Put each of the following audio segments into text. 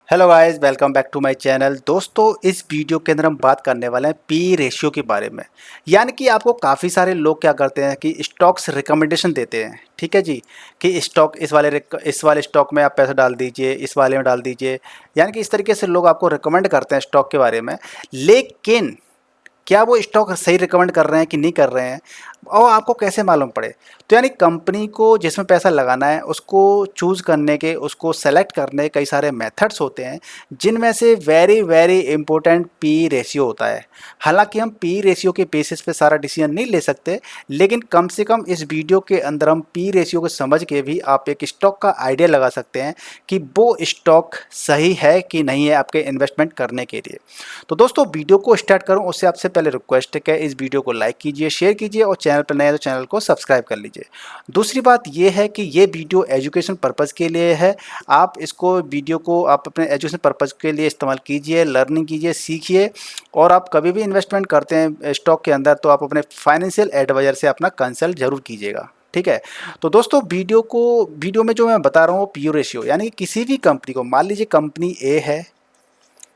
Hello guys, welcome back to my channel. दोस्तों, इस video के अंदर हम बात करने वाले हैं पी रेशियो के बारे में। यानी कि आपको काफ़ी सारे लोग क्या करते हैं कि स्टॉक्स रिकमेंडेशन देते हैं, ठीक है जी, कि स्टॉक इस वाले स्टॉक में आप पैसा डाल दीजिए, इस वाले में डाल दीजिए। यानी कि इस तरीके से लोग आपको रिकमेंड करते हैं स्टॉक के बारे में। लेकिन क्या वो स्टॉक सही रिकमेंड कर रहे हैं कि नहीं कर रहे हैं, और आपको कैसे मालूम पड़े? तो यानी कंपनी को जिसमें पैसा लगाना है उसको चूज़ करने के, उसको सेलेक्ट करने के कई सारे मेथड्स होते हैं, जिनमें से very very important P ratio होता है। हालांकि हम पी रेशियो के बेसिस पे सारा डिसीजन नहीं ले सकते, लेकिन कम से कम इस वीडियो के अंदर हम पी रेशियो को समझ के भी आप एक स्टॉक का आइडिया लगा सकते हैं कि वो स्टॉक सही है कि नहीं है आपके इन्वेस्टमेंट करने के लिए। तो दोस्तों, वीडियो को स्टार्ट करूं उससे आपसे पहले रिक्वेस्ट है कि इस वीडियो को लाइक कीजिए, शेयर कीजिए, और चैनल पर नए हैं तो चैनल को सब्सक्राइब कर लीजिए। दूसरी बात यह है कि ये वीडियो एजुकेशन पर्पज़ के लिए है। आप इसको वीडियो को आप अपने एजुकेशन पर्पज़ के लिए इस्तेमाल कीजिए, लर्निंग कीजिए, सीखिए। और आप कभी भी इन्वेस्टमेंट करते हैं स्टॉक के अंदर तो आप अपने फाइनेंशियल एडवाइज़र से अपना कंसल्ट जरूर कीजिएगा, ठीक है। तो दोस्तों, वीडियो में जो मैं बता रहा हूँ पी रेशियो, यानी कि किसी भी कंपनी को, मान लीजिए कंपनी ए है,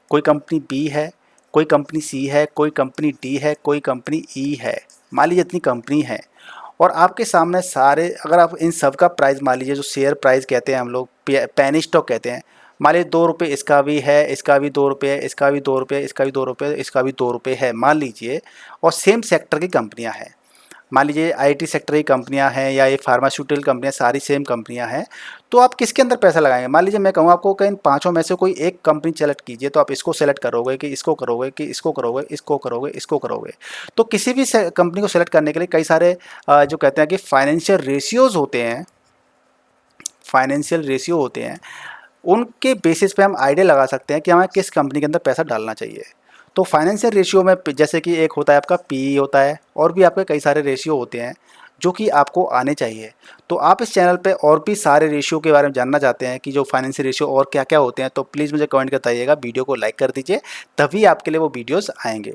कोई कंपनी बी है, कोई कंपनी सी है, कोई कंपनी डी है, कोई कंपनी ई है। मान लीजिए इतनी कंपनी है, और आपके सामने सारे, अगर आप इन सब का प्राइस मान लीजिए, जो शेयर प्राइस कहते हैं हम लोग, पेनी स्टॉक कहते हैं। मान लीजिए 2 रुपये इसका भी है, इसका भी 2 रुपये, इसका भी 2 रुपये, इसका भी 2 रुपये, इसका भी 2 रुपये है, मान लीजिए। और सेम सेक्टर की कंपनियां हैं, मान लीजिए आईटी सेक्टर की कंपनियां हैं या ये फार्मास्यूटिकल कंपनियां, सारी सेम कंपनियां हैं। तो आप किसके अंदर पैसा लगाएंगे? मान लीजिए मैं कहूँ आपको कि इन पांचों में से कोई एक कंपनी सेलेक्ट कीजिए, तो आप इसको सेलेक्ट करोगे कि इसको करोगे कि इसको करोगे, इसको करोगे, इसको करोगे? तो किसी भी कंपनी को सेलेक्ट करने के लिए कई सारे जो कहते हैं कि फाइनेंशियल रेशियो होते हैं, उनके बेसिस पे हम आइडिया लगा सकते हैं कि हमें किस कंपनी के अंदर पैसा डालना चाहिए। तो फाइनेंशियल रेशियो में जैसे कि एक होता है आपका पी होता है, और भी आपके कई सारे रेशियो होते हैं जो कि आपको आने चाहिए। तो आप इस चैनल पे और भी सारे रेशियो के बारे में जानना चाहते हैं कि जो फाइनेंशियल रेशियो और क्या क्या होते हैं, तो प्लीज़ मुझे कमेंट कर बताइएगा, वीडियो को लाइक कर दीजिए, तभी आपके लिए वो वीडियोस आएंगे।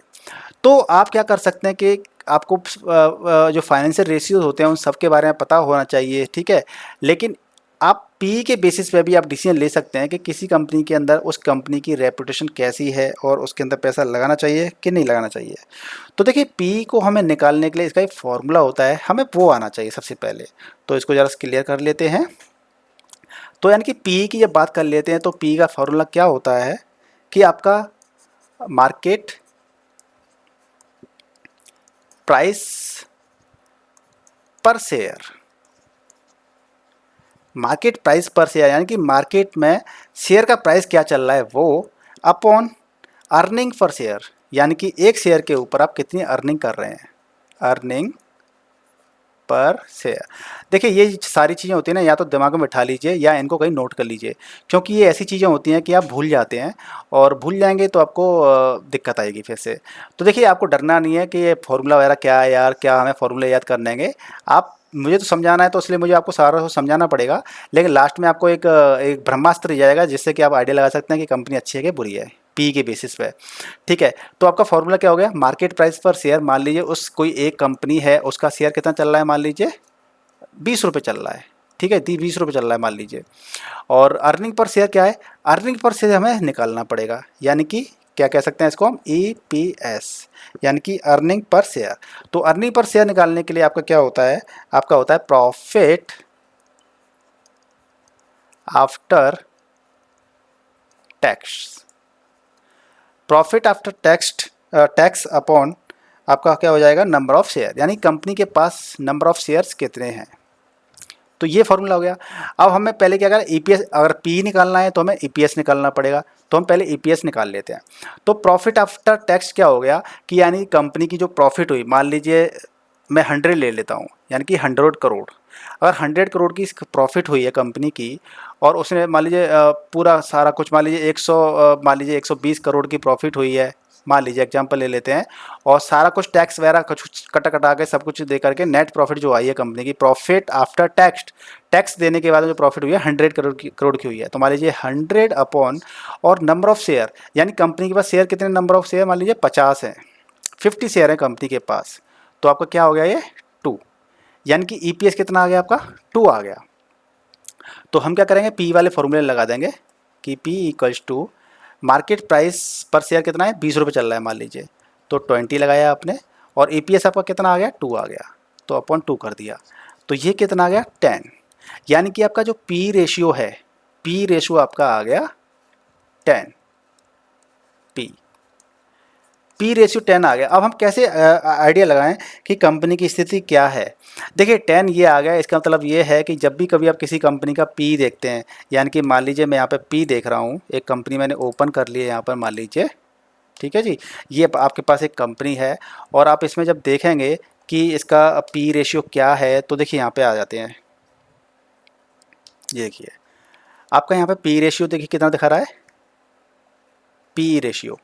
तो आप क्या कर सकते हैं कि आपको जो फाइनेंशियल रेशियोज होते हैं उन सब के बारे में पता होना चाहिए, ठीक है। लेकिन आप पी के बेसिस पे भी आप डिसीजन ले सकते हैं कि किसी कंपनी के अंदर उस कंपनी की रेपुटेशन कैसी है और उसके अंदर पैसा लगाना चाहिए कि नहीं लगाना चाहिए। तो देखिए, पी को हमें निकालने के लिए इसका एक फॉर्मूला होता है, हमें वो आना चाहिए सबसे पहले। तो इसको ज़रा क्लियर कर लेते हैं। तो यानी कि पी की जब बात कर लेते हैं तो पी का फॉर्मूला क्या होता है कि आपका मार्केट प्राइस पर शेयर, मार्केट प्राइस पर शेयर यानी कि मार्केट में शेयर का प्राइस क्या चल रहा है वो, अपॉन अर्निंग पर शेयर, यानी कि एक शेयर के ऊपर आप कितनी अर्निंग कर रहे हैं, अर्निंग पर शेयर। देखिए, ये सारी चीज़ें होती हैं ना, या तो दिमाग में बैठा लीजिए या इनको कहीं नोट कर लीजिए, क्योंकि ये ऐसी चीज़ें होती हैं कि आप भूल जाते हैं, और भूल जाएंगे तो आपको दिक्कत आएगी फिर से। तो देखिए, आपको डरना नहीं है कि ये फॉर्मूला वगैरह क्या है यार, क्या हमें फॉर्मूला याद करनेंगे। आप, मुझे तो समझाना है तो इसलिए मुझे आपको सारा समझाना पड़ेगा, लेकिन लास्ट में आपको एक ब्रह्मास्त्र दिया जाएगा जिससे कि आप आइडिया लगा सकते हैं कि कंपनी अच्छी है कि बुरी है, पी के बेसिस पे, ठीक है। तो आपका फॉर्मूला क्या हो गया? मार्केट प्राइस पर शेयर, मान लीजिए उस कोई एक कंपनी है, उसका शेयर कितना चल रहा है, मान लीजिए 20 रुपये चल रहा है, ठीक है, 20 रुपये चल रहा है मान लीजिए। और अर्निंग पर शेयर क्या है? अर्निंग पर शेयर हमें निकालना पड़ेगा, यानी कि क्या कह सकते हैं इसको हम, ई पी एस, यानी कि अर्निंग पर शेयर। तो अर्निंग पर शेयर निकालने के लिए आपका क्या होता है? आपका होता है profit after tax, profit after tax upon आपका क्या हो जाएगा, नंबर ऑफ शेयर, यानी कंपनी के पास नंबर ऑफ शेयर्स कितने हैं। तो ये फॉर्मूला हो गया। अब हमें पहले क्या करें, ईपीएस, अगर पी निकालना है तो हमें ईपीएस निकालना पड़ेगा, तो हम पहले ईपीएस निकाल लेते हैं। तो प्रॉफिट आफ्टर टैक्स क्या हो गया कि यानी कंपनी की जो प्रॉफिट हुई, मान लीजिए मैं 100 ले लेता हूँ, यानी कि 100 करोड़। अगर 100 करोड़ की प्रॉफिट हुई है कंपनी की, और उसने मान लीजिए पूरा सारा कुछ, मान लीजिए 120 करोड़ की प्रॉफिट हुई है, मान लीजिए एग्जांपल ले लेते हैं, और सारा कुछ टैक्स वगैरह कुछ कटा कटा के सब कुछ दे करके नेट प्रॉफिट जो आई है कंपनी की, प्रॉफिट आफ्टर टैक्स, टैक्स देने के बाद जो प्रॉफिट हुई है 100 करोड़ की हुई है। तो मान लीजिए 100 अपॉन, और नंबर ऑफ शेयर, यानी कंपनी के पास शेयर कितने, नंबर ऑफ शेयर मान लीजिए 50 है, 50 शेयर है कंपनी के पास। तो आपका क्या हो गया ये, 2, यानी कि ईपीएस कितना आ गया आपका, 2 आ गया। तो हम क्या करेंगे, पी वाले फॉर्मूले लगा देंगे कि P equals to market price पर शेयर कितना है, 20 रुपये चल रहा है मान लीजिए, तो 20 लगाया आपने, और EPS आपका कितना आ गया, 2 आ गया, तो अपॉन 2 कर दिया, तो ये कितना आ गया, 10। यानी कि आपका जो P रेशियो है, P रेशियो आपका आ गया 10, पी रेशियो 10 आ गया। अब हम कैसे आइडिया लगाएं कि कंपनी की स्थिति क्या है। देखिए 10 ये आ गया, इसका मतलब ये है कि जब भी कभी आप किसी कंपनी का पी देखते हैं, यानी कि मान लीजिए मैं यहाँ पे पी देख रहा हूँ, एक कंपनी मैंने ओपन कर ली है यहाँ पर मान लीजिए, ठीक है जी, ये आपके पास एक कंपनी है, और आप इसमें जब देखेंगे कि इसका पी रेशियो क्या है, तो देखिए यहाँ पे आ जाते हैं, ये देखिए आपका यहाँ पे पी रेशियो देखिए कितना दिखा रहा है, पी रेशियो,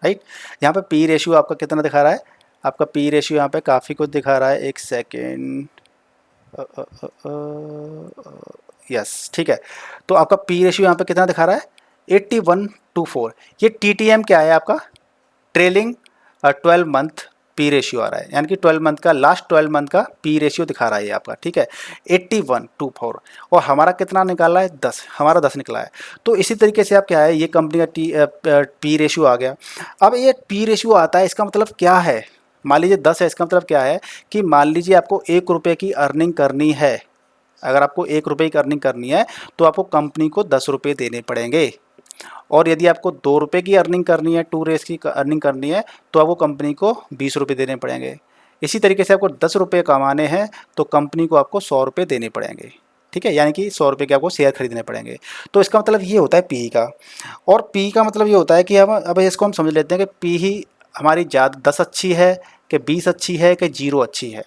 राइट। यहाँ पे पी रेशियो आपका कितना दिखा रहा है, आपका पी रेशियो यहाँ पे काफ़ी कुछ दिखा रहा है, एक सेकेंड, यस ठीक है, तो आपका पी रेशियो यहाँ पे कितना दिखा रहा है, 81:4। ये TTM क्या है आपका, ट्रेलिंग 12 मंथ पी रेशियो आ रहा है, यानी कि 12 मंथ का, लास्ट 12 मंथ का पी रेशियो दिखा रहा है ये आपका, ठीक है, 81:4, और हमारा कितना निकाला है, 10, हमारा 10 निकला है। तो इसी तरीके से आप क्या है, ये कंपनी का पी रेशियो आ गया। अब ये पी रेशियो आता है, इसका मतलब क्या है, मान लीजिए 10 है, इसका मतलब क्या है कि मान लीजिए आपको 1 रुपये की अर्निंग करनी है, अगर आपको 1 रुपये की अर्निंग करनी है तो आपको कंपनी को 10 रुपये देने पड़ेंगे, और यदि आपको 2 रुपये की अर्निंग करनी है, 2 रेस की अर्निंग करनी है, तो आपको कंपनी को 20 रुपये देने पड़ेंगे। इसी तरीके से आपको 10 रुपये कमाने हैं तो कंपनी को आपको 100 रुपये देने पड़ेंगे, ठीक है, यानी कि 100 रुपये के आपको शेयर खरीदने पड़ेंगे। तो इसका मतलब ये होता है पी का, और पी का मतलब ये होता है कि हम अब इसको हम समझ लेते हैं कि पी ही हमारी ज़्यादा 10 अच्छी है कि 20 अच्छी है कि 0 अच्छी है।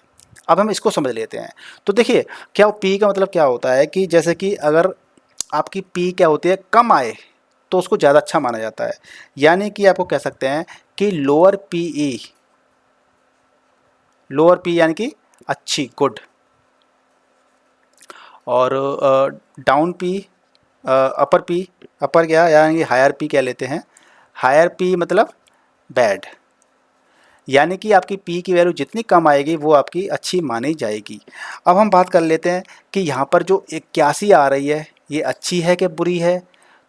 अब हम इसको समझ लेते हैं। तो देखिए क्या पी का मतलब क्या होता है कि जैसे कि अगर आपकी पी क्या होती है, कम आए तो उसको ज़्यादा अच्छा माना जाता है, यानी कि आपको कह सकते हैं कि लोअर पीई, लोअर पी यानी कि अच्छी, गुड, और डाउन पी, अपर पी, अपर क्या यानी कि हायर पी क्या लेते हैं, हायर पी मतलब बैड, यानी कि आपकी पी की वैल्यू जितनी कम आएगी वो आपकी अच्छी मानी जाएगी। अब हम बात कर लेते हैं कि यहाँ पर जो 81 आ रही है ये अच्छी है कि बुरी है,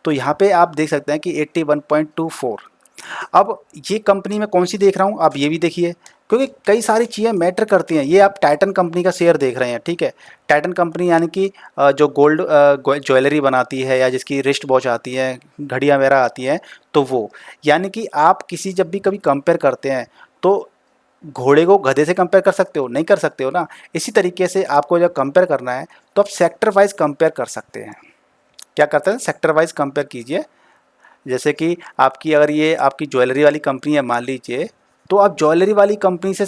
तो यहाँ पे आप देख सकते हैं कि 81.24। अब ये कंपनी में कौन सी देख रहा हूँ, आप ये भी देखिए, क्योंकि कई सारी चीज़ें मैटर करती हैं। ये आप टाइटन कंपनी का शेयर देख रहे हैं, ठीक है, टाइटन कंपनी यानी कि जो गोल्ड ज्वेलरी बनाती है या जिसकी रिस्ट वॉच आती है, घड़ियाँ वगैरह आती हैं, तो वो, यानी कि आप किसी जब भी कभी कंपेयर करते हैं तो घोड़े को गधे से कंपेयर कर सकते हो, नहीं कर सकते हो ना। इसी तरीके से आपको जब कंपेयर करना है तो आप सेक्टर वाइज कंपेयर कर सकते हैं। क्या करते हैं, सेक्टर वाइज कंपेयर कीजिए। जैसे कि आपकी अगर ये आपकी ज्वेलरी वाली कंपनी है मान लीजिए, तो आप ज्वेलरी वाली कंपनी से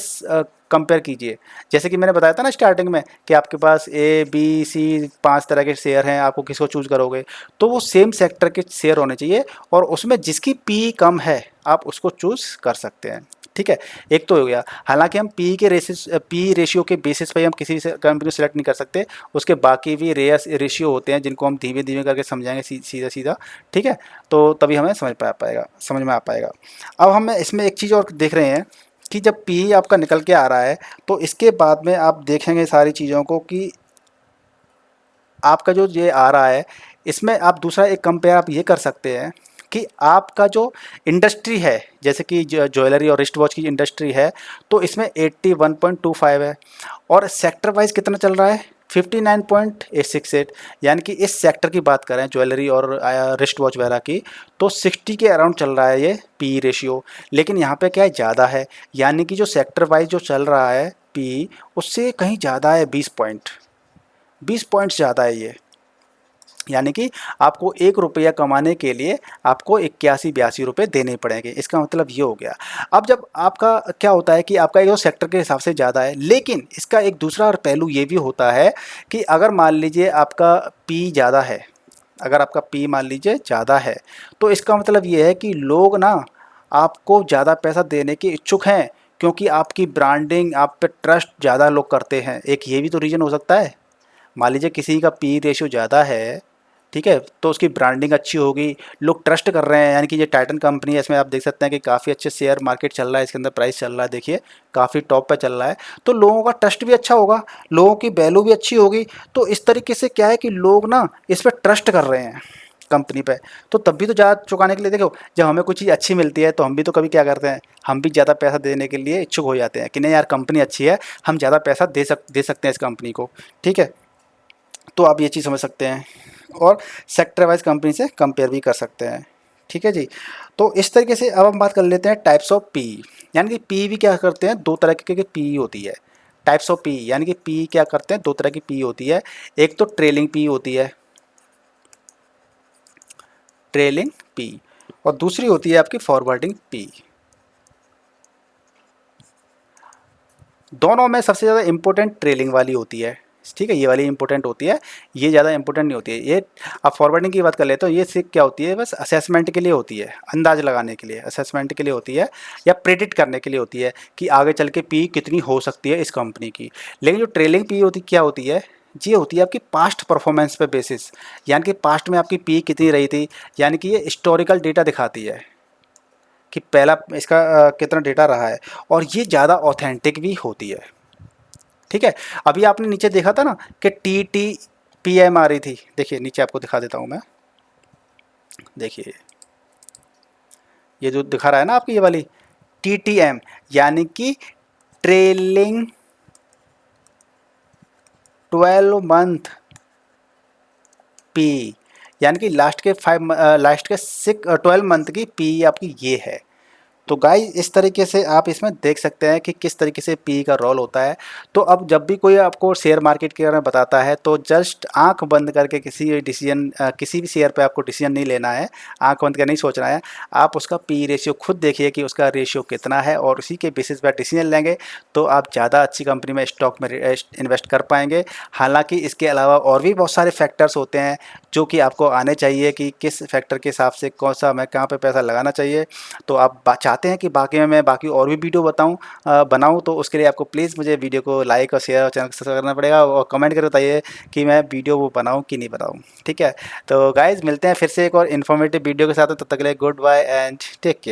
कंपेयर कीजिए। जैसे कि मैंने बताया था ना स्टार्टिंग में कि आपके पास ABC 5 तरह के शेयर हैं, आपको किसको चूज करोगे, तो वो सेम सेक्टर के शेयर होने चाहिए, और उसमें जिसकी पी कम है आप उसको चूज कर सकते हैं, ठीक है। एक तो हो गया, हालांकि हम पी रेशियो के बेसिस पे हम किसी कंपनी को सिलेक्ट नहीं कर सकते, उसके बाकी भी रेशियो होते हैं जिनको हम धीमे धीमे करके समझाएंगे सीधा सीधा, ठीक है, तो तभी हमें समझ में आ पाएगा। अब हम इसमें एक चीज़ और देख रहे हैं कि जब पी आपका निकल के आ रहा है तो इसके बाद में आप देखेंगे सारी चीज़ों को कि आपका जो ये आ रहा है, इसमें आप दूसरा एक कंपेयर आप ये कर सकते हैं कि आपका जो इंडस्ट्री है, जैसे कि ज्वेलरी और रिस्ट वॉच की इंडस्ट्री है, तो इसमें 81.25 है, और सेक्टर वाइज कितना चल रहा है, 59.868, यानी कि इस सेक्टर की बात करें ज्वेलरी और रिस्ट वॉच वगैरह की, तो 60 के अराउंड चल रहा है ये पी रेशियो। लेकिन यहाँ पे क्या है, ज़्यादा है, यानी कि जो सेक्टर वाइज जो चल रहा है पी, उससे कहीं ज़्यादा है, 20 पॉइंट्स ज़्यादा है ये, यानी कि आपको 1 रुपया कमाने के लिए आपको 81-82 रुपये देने पड़ेंगे। इसका मतलब ये हो गया। अब जब आपका क्या होता है कि आपका एक सेक्टर के हिसाब से ज़्यादा है, लेकिन इसका एक दूसरा पहलू ये भी होता है कि अगर मान लीजिए आपका पी ज़्यादा है, अगर आपका पी मान लीजिए ज़्यादा है, तो इसका मतलब ये है कि लोग ना आपको ज़्यादा पैसा देने के इच्छुक हैं, क्योंकि आपकी ब्रांडिंग, आप पे ट्रस्ट ज़्यादा लोग करते हैं। एक ये भी तो रीज़न हो सकता है। मान लीजिए किसी का पी रेशियो ज़्यादा है, ठीक है, तो उसकी ब्रांडिंग अच्छी होगी, लोग ट्रस्ट कर रहे हैं, यानी कि ये टाइटन कंपनी है, इसमें आप देख सकते हैं कि काफ़ी अच्छे शेयर मार्केट चल रहा है, इसके अंदर प्राइस चल रहा है, देखिए काफ़ी टॉप पे चल रहा है, तो लोगों का ट्रस्ट भी अच्छा होगा, लोगों की वैल्यू भी अच्छी होगी। तो इस तरीके से क्या है कि लोग ना इस पर ट्रस्ट कर रहे हैं, कंपनी पे, तो तब भी तो ज़्यादा चुकाने के लिए देखो, जब हमें कुछ चीज़ अच्छी मिलती है तो हम भी तो कभी क्या करते हैं, हम भी ज़्यादा पैसा देने के लिए इच्छुक हो जाते हैं कि नहीं यार कंपनी अच्छी है, हम ज़्यादा पैसा दे सकते हैं इस कंपनी को। ठीक है, तो आप ये चीज़ समझ सकते हैं, और सेक्टर वाइज कंपनी से कंपेयर भी कर सकते हैं। ठीक है जी। तो इस तरीके से अब हम बात कर लेते हैं टाइप्स ऑफ पी, यानी कि पी भी क्या करते हैं, दो तरह की पी होती है। टाइप्स ऑफ पी यानी कि पी क्या करते हैं, दो तरह की पी होती है। एक तो ट्रेलिंग पी होती है, ट्रेलिंग पी, और दूसरी होती है आपकी फॉरवर्डिंग पी। दोनों में सबसे ज़्यादा इंपॉर्टेंट ट्रेलिंग वाली होती है। ठीक है, ये वाली इंपॉर्टेंट होती है, ये ज़्यादा इंपॉर्टेंट नहीं होती है। ये अब फॉरवर्डिंग की बात कर ले तो ये सिर्फ क्या होती है, बस असेसमेंट के लिए होती है, अंदाज लगाने के लिए, असेसमेंट के लिए होती है, या प्रेडिक्ट करने के लिए होती है कि आगे चल के पी कितनी हो सकती है इस कंपनी की। लेकिन जो ट्रेलिंग पी होती क्या होती है, ये होती है आपकी पास्ट परफॉर्मेंस पे बेसिस, यानी कि पास्ट में आपकी पी कितनी रही थी, यानी कि ये हिस्टोरिकल डेटा दिखाती है कि पहला इसका कितना डेटा रहा है, और ये ज़्यादा ऑथेंटिक भी होती है। ठीक है, अभी आपने नीचे देखा था ना कि टी टी पी एम आ रही थी, देखिए नीचे आपको दिखा देता हूँ मैं, देखिए ये जो दिखा रहा है ना आपकी ये वाली टी टी एम, यानी कि ट्रेलिंग 12 मंथ पी, यानी कि लास्ट के 12 मंथ की पी आपकी ये है। तो गाइस इस तरीके से आप इसमें देख सकते हैं कि किस तरीके से पी का रोल होता है। तो अब जब भी कोई आपको शेयर मार्केट के बारे में बताता है तो जस्ट आंख बंद करके किसी भी शेयर पे आपको डिसीजन नहीं लेना है, आंख बंद कर नहीं सोचना है। आप उसका पी रेशियो खुद देखिए कि उसका रेशियो कितना है, और उसी के बेसिस पर डिसीजन लेंगे तो आप ज़्यादा अच्छी कंपनी में स्टॉक में इन्वेस्ट कर पाएंगे। हालांकि इसके अलावा और भी बहुत सारे फैक्टर्स होते हैं जो कि आपको आने चाहिए कि किस फैक्टर के हिसाब से कौन सा हमें कहाँ पे पैसा लगाना चाहिए। तो आप चाहते हैं कि बाकी में मैं बाकी और भी वीडियो बनाऊं, तो उसके लिए आपको प्लीज़ मुझे वीडियो को लाइक और शेयर और चैनल को सब्सक्राइब करना पड़ेगा, और कमेंट करके बताइए कि मैं वीडियो वो बनाऊं कि नहीं बनाऊं। ठीक है, तो गाइज़ मिलते हैं फिर से एक और इन्फॉर्मेटिव वीडियो के साथ, तब तक के लिए goodbye and take care.